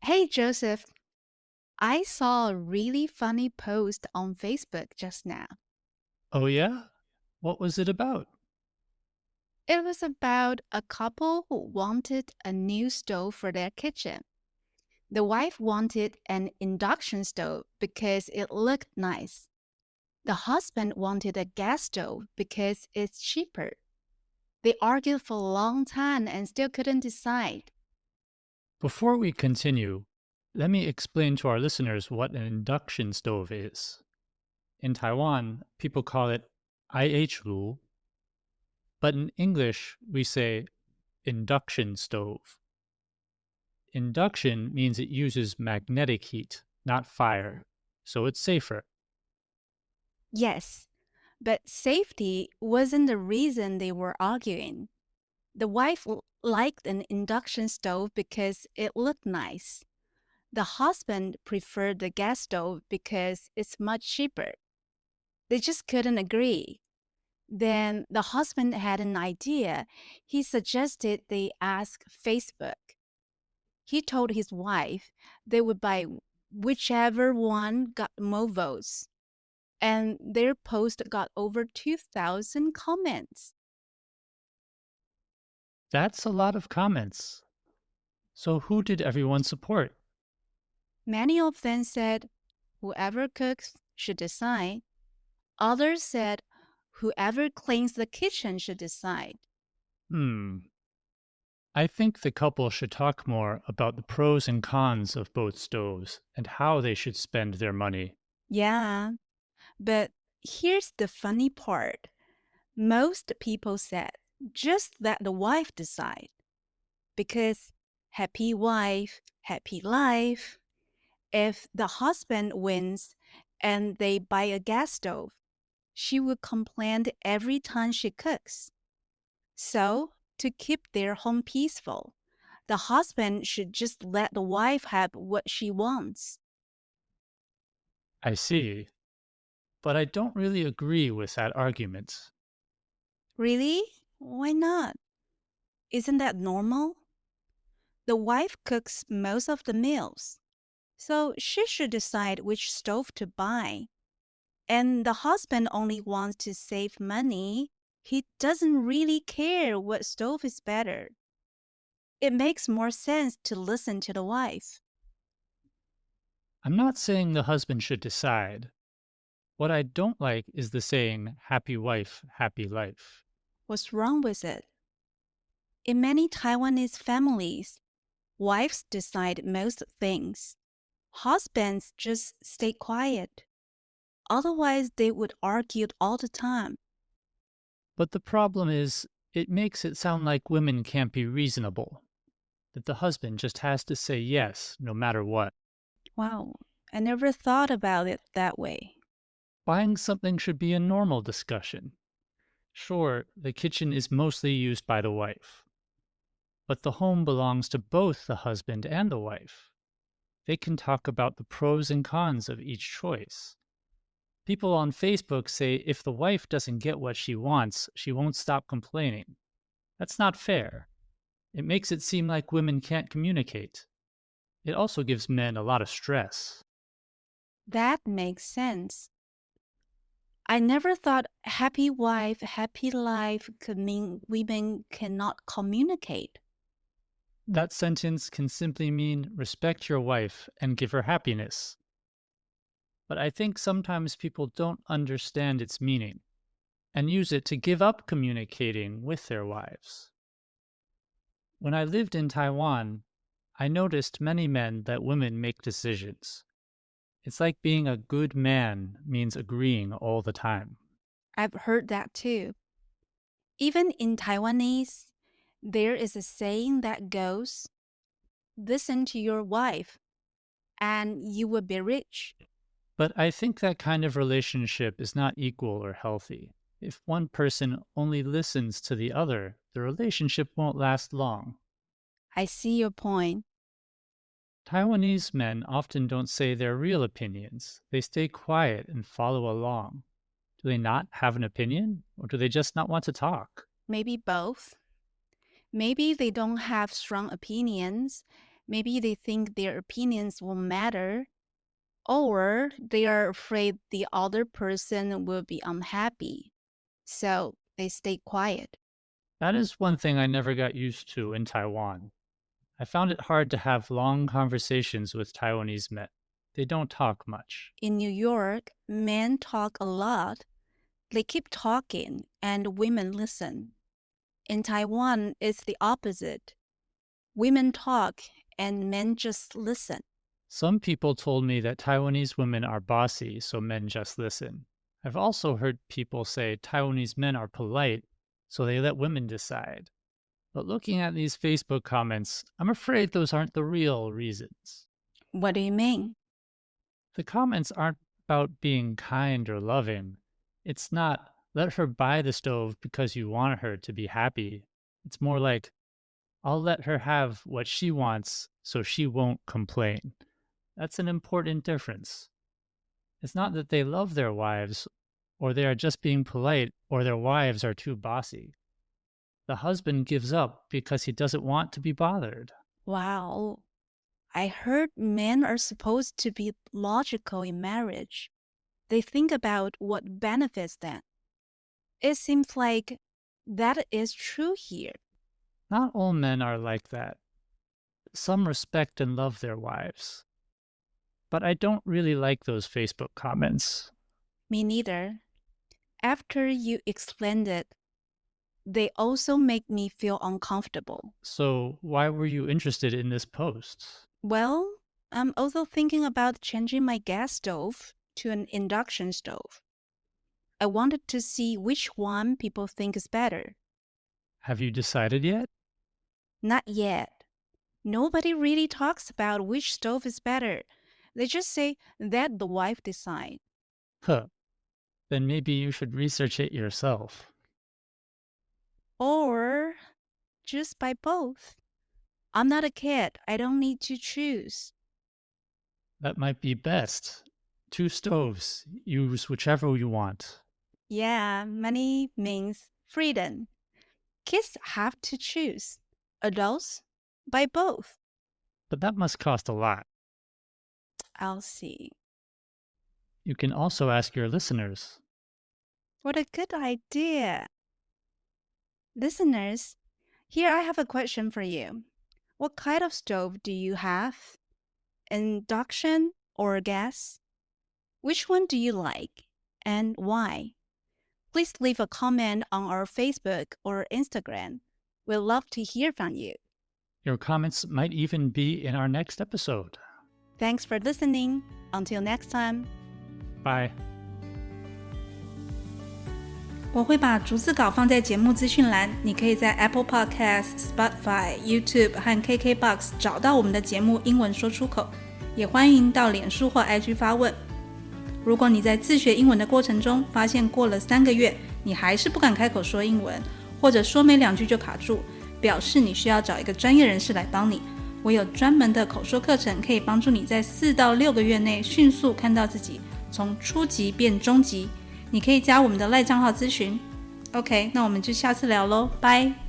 Hey Joseph, I saw a really funny post on Facebook just now. Oh, yeah? What was it about? It was about a couple who wanted a new stove for their kitchen. The wife wanted an induction stove because it looked nice. The husband wanted a gas stove because it's cheaper. They argued for a long time and still couldn't decide. Before we continue, let me explain to our listeners what an induction stove is. In Taiwan, people call it IH炉, but in English, we say induction stove. Induction means it uses magnetic heat, not fire, so it's safer. Yes, but safety wasn't the reason they were arguing. The wife liked an induction stove because it looked nice. The husband preferred the gas stove because it's much cheaper. They just couldn't agree. Then the husband had an idea. He suggested they ask Facebook. He told his wife they would buy whichever one got more votes. And their post got over 2,000 comments. That's a lot of comments. So who did everyone support? Many of them said whoever cooks should decide. Others said whoever cleans the kitchen should decide. Hmm. I think the couple should talk more about the pros and cons of both stoves and how they should spend their money. Yeah, but here's the funny part. Most people said just let the wife decide. Because happy wife, happy life. If the husband wins and they buy a gas stove, she would complain every time she cooks. So, to keep their home peaceful, the husband should just let the wife have what she wants. I see, but I don't really agree with that argument. Really? Why not? Isn't that normal? The wife cooks most of the meals, so she should decide which stove to buy. And the husband only wants to save money. He doesn't really care what stove is better. It makes more sense to listen to the wife. I'm not saying the husband should decide. What I don't like is the saying, happy wife, happy life. What's wrong with it? In many Taiwanese families, wives decide most things. Husbands just stay quiet. Otherwise, they would argue all the time. But the problem is, it makes it sound like women can't be reasonable, that the husband just has to say yes no matter what. Wow, I never thought about it that way. Buying something should be a normal discussion. Sure, the kitchen is mostly used by the wife, but the home belongs to both the husband and the wife. They can talk about the pros and cons of each choice. People on Facebook say if the wife doesn't get what she wants, she won't stop complaining. That's not fair. It makes it seem like women can't communicate. It also gives men a lot of stress. That makes sense. I never thought happy wife, happy life could mean women cannot communicate. That sentence can simply mean respect your wife and give her happiness. But I think sometimes people don't understand its meaning and use it to give up communicating with their wives. When I lived in Taiwan, I noticed many men let women make decisions. It's like being a good man means agreeing all the time. I've heard that too. Even in Taiwanese, there is a saying that goes, listen to your wife and you will be rich. But I think that kind of relationship is not equal or healthy. If one person only listens to the other, the relationship won't last long. I see your point. Taiwanese men often don't say their real opinions. They stay quiet and follow along. Do they not have an opinion, or do they just not want to talk? Maybe both. Maybe they don't have strong opinions. Maybe they think their opinions will matter, or they are afraid the other person will be unhappy, so they stay quiet. That is one thing I never got used to in Taiwan. I found it hard to have long conversations with Taiwanese men. They don't talk much. In New York, men talk a lot. They keep talking, and women listen. In Taiwan, it's the opposite. Women talk, and men just listen. Some people told me that Taiwanese women are bossy, so men just listen. I've also heard people say Taiwanese men are polite, so they let women decide. But looking at these Facebook comments, I'm afraid those aren't the real reasons. What do you mean? The comments aren't about being kind or loving. It's not, let her buy the stove because you want her to be happy. It's more like, I'll let her have what she wants so she won't complain. That's an important difference. It's not that they love their wives, or they are just being polite, or their wives are too bossy. The husband gives up because he doesn't want to be bothered. Wow. I heard men are supposed to be logical in marriage. They think about what benefits them. It seems like that is true here. Not all men are like that. Some respect and love their wives. But I don't really like those Facebook comments. Me neither. After you explained it, they also make me feel uncomfortable. So why were you interested in this post? Well, I'm also thinking about changing my gas stove to an induction stove. I wanted to see which one people think is better. Have you decided yet? Not yet. Nobody really talks about which stove is better. They just say that the wife decide. Huh. Then maybe you should research it yourself. Or just buy both. I'm not a kid. I don't need to choose. That might be best. 2 stoves. Use whichever you want. Yeah, money means freedom. Kids have to choose. Adults, buy both. But that must cost a lot. I'll see. You can also ask your listeners. What a good idea. Listeners, here I have a question for you. What kind of stove do you have? Induction or gas? Which one do you like and why? Please leave a comment on our Facebook or Instagram. We'd love to hear from you. Your comments might even be in our next episode. Thanks for listening. Until next time. Bye. 我会把逐字稿放在节目资讯栏，你可以在 Apple Podcast、Spotify、YouTube 和 KKBOX 找到我们的节目英文说出口，也欢迎到脸书或 IG 发问。如果你在自学英文的过程中发现过了3个月，你还是不敢开口说英文，或者说没2句就卡住，表示你需要找一个专业人士来帮你。我有专门的口说课程，可以帮助你在4到6个月内迅速看到自己从初级变中级。你可以加我们的赖账号咨询。OK， 那我们就下次聊咯，拜。